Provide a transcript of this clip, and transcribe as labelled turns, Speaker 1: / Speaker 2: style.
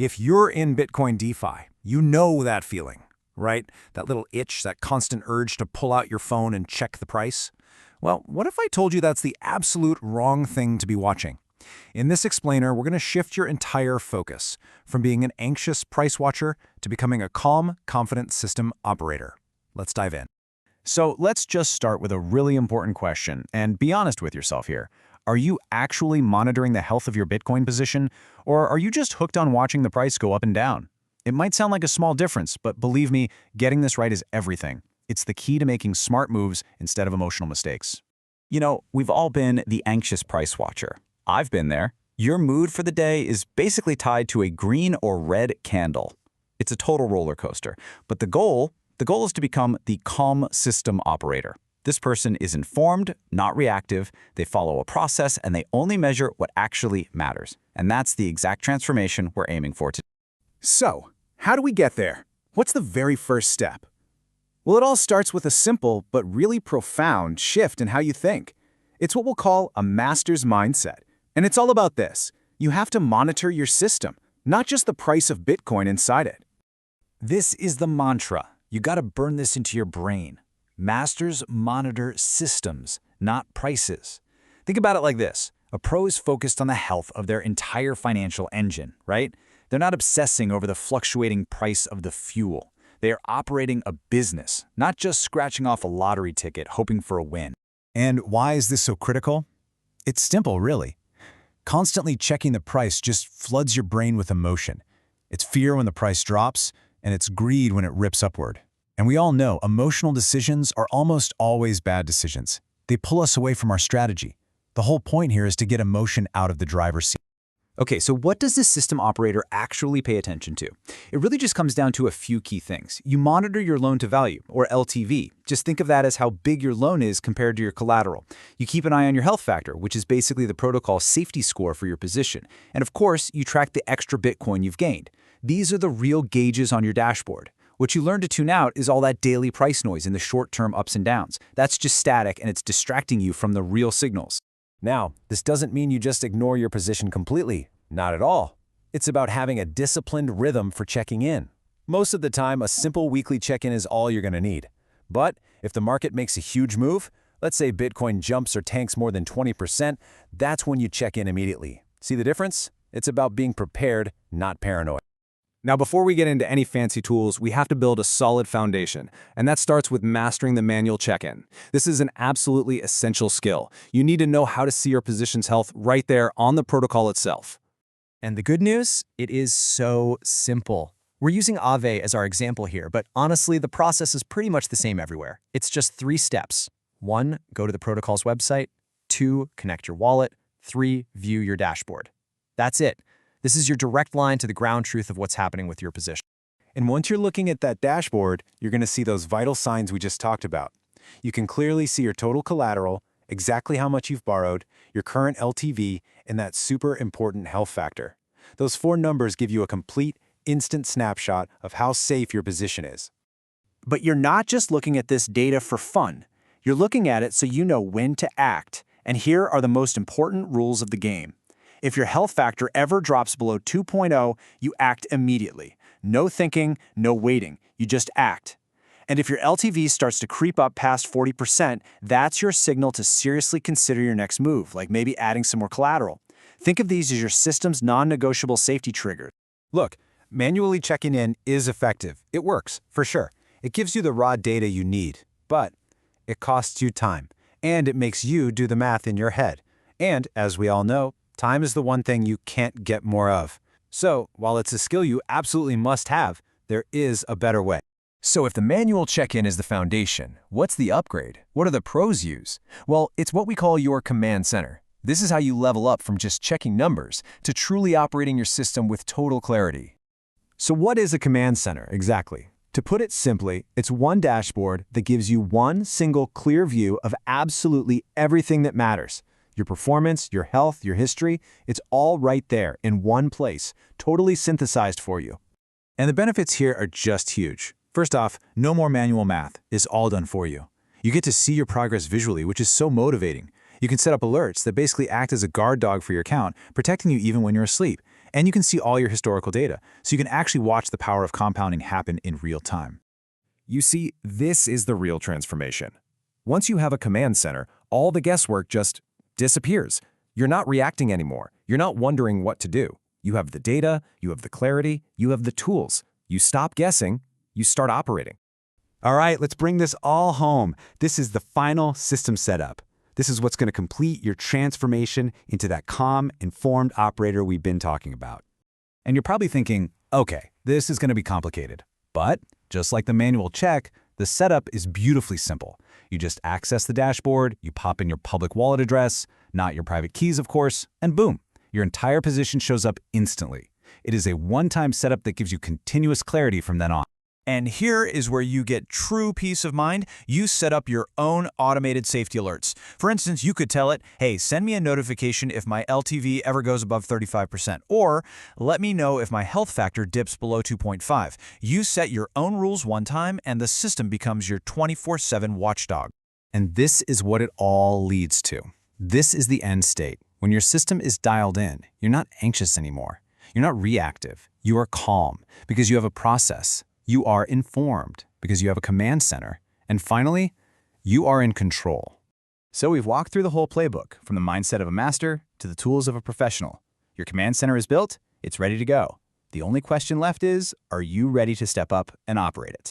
Speaker 1: If you're in Bitcoin DeFi, you know that feeling, right? That little itch, that constant urge to pull out your phone and check the price. Well, what if I told you that's the absolute wrong thing to be watching? In this explainer, we're going to shift your entire focus from being an anxious price watcher to becoming a calm, confident system operator. Let's dive in.
Speaker 2: So let's just start with a really important question, and be honest with yourself here. Are you actually monitoring the health of your Bitcoin position, or are you just hooked on watching the price go up and down? It might sound like a small difference, but believe me, getting this right is everything. It's the key to making smart moves instead of emotional mistakes.
Speaker 3: You know, we've all been the anxious price watcher. I've been there. Your mood for the day is basically tied to a green or red candle. It's a total roller coaster. But the goal is to become the calm system operator. This person is informed, not reactive. They follow a process, and they only measure what actually matters. And that's the exact transformation we're aiming for today.
Speaker 4: So, how do we get there? What's the very first step? Well, it all starts with a simple but really profound shift in how you think. It's what we'll call a master's mindset. And it's all about this. You have to monitor your system, not just the price of Bitcoin inside it.
Speaker 1: This is the mantra. You got to burn this into your brain. Masters monitor systems, not prices. Think about it like this. A pro is focused on the health of their entire financial engine, right? They're not obsessing over the fluctuating price of the fuel. They are operating a business, not just scratching off a lottery ticket hoping for a win.
Speaker 2: And why is this so critical? It's simple, really. Constantly checking the price just floods your brain with emotion. It's fear when the price drops, and it's greed when it rips upward. And we all know emotional decisions are almost always bad decisions. They pull us away from our strategy. The whole point here is to get emotion out of the driver's seat.
Speaker 3: Okay, so what does this system operator actually pay attention to? It really just comes down to a few key things. You monitor your loan to value, or LTV. Just think of that as how big your loan is compared to your collateral. You keep an eye on your health factor, which is basically the protocol safety score for your position. And of course, you track the extra Bitcoin you've gained. These are the real gauges on your dashboard. What you learn to tune out is all that daily price noise and the short-term ups and downs. That's just static, and it's distracting you from the real signals.
Speaker 1: Now, this doesn't mean you just ignore your position completely. Not at all. It's about having a disciplined rhythm for checking in. Most of the time, a simple weekly check-in is all you're going to need. But if the market makes a huge move, let's say Bitcoin jumps or tanks more than 20%, that's when you check in immediately. See the difference? It's about being prepared, not paranoid.
Speaker 5: Now, before we get into any fancy tools, we have to build a solid foundation, and that starts with mastering the manual check-in. This is an absolutely essential skill. You need to know how to see your position's health right there on the protocol itself.
Speaker 6: And the good news? It is so simple. We're using Aave as our example here, but honestly, the process is pretty much the same everywhere. It's just 3 steps. 1, go to the protocol's website. 2, connect your wallet. 3, view your dashboard. That's it. This is your direct line to the ground truth of what's happening with your position.
Speaker 4: And once you're looking at that dashboard, you're going to see those vital signs we just talked about. You can clearly see your total collateral, exactly how much you've borrowed, your current LTV, and that super important health factor. Those 4 numbers give you a complete, instant snapshot of how safe your position is.
Speaker 7: But you're not just looking at this data for fun. You're looking at it so you know when to act. And here are the most important rules of the game. If your health factor ever drops below 2.0, you act immediately. No thinking, no waiting. You just act. And if your LTV starts to creep up past 40%, that's your signal to seriously consider your next move, like maybe adding some more collateral. Think of these as your system's non-negotiable safety triggers.
Speaker 4: Look, manually checking in is effective. It works, for sure. It gives you the raw data you need, but it costs you time, and it makes you do the math in your head. And, as we all know, time is the one thing you can't get more of. So, while it's a skill you absolutely must have, there is a better way.
Speaker 2: So if the manual check-in is the foundation, what's the upgrade? What do the pros use? Well, it's what we call your command center. This is how you level up from just checking numbers to truly operating your system with total clarity.
Speaker 4: So what is a command center exactly? To put it simply, it's one dashboard that gives you one single clear view of absolutely everything that matters. Your performance, your health, your history, it's all right there in one place, totally synthesized for you. And the benefits here are just huge. First off, no more manual math. It's all done for you. You get to see your progress visually, which is so motivating. You can set up alerts that basically act as a guard dog for your account, protecting you even when you're asleep.
Speaker 3: And you can see all your historical data, so you can actually watch the power of compounding happen in real time.
Speaker 5: You see, this is the real transformation. Once you have a command center, all the guesswork just disappears. You're not reacting anymore. You're not wondering what to do. You have the data, you have the clarity, you have the tools. You stop guessing, you start operating.
Speaker 1: All right, let's bring this all home. This is the final system setup. This is what's going to complete your transformation into that calm, informed operator we've been talking about.
Speaker 3: And you're probably thinking, okay, this is going to be complicated. But just like the manual check, the setup is beautifully simple. You just access the dashboard, you pop in your public wallet address, not your private keys, of course, and boom, your entire position shows up instantly. It is a one-time setup that gives you continuous clarity from then on.
Speaker 7: And here is where you get true peace of mind. You set up your own automated safety alerts. For instance, you could tell it, hey, send me a notification if my LTV ever goes above 35%, or let me know if my health factor dips below 2.5. You set your own rules one time, and the system becomes your 24/7 watchdog.
Speaker 3: And this is what it all leads to. This is the end state. When your system is dialed in, you're not anxious anymore. You're not reactive. You are calm because you have a process. You are informed because you have a command center. And finally, you are in control.
Speaker 7: So we've walked through the whole playbook, from the mindset of a master to the tools of a professional. Your command center is built, it's ready to go. The only question left is, are you ready to step up and operate it?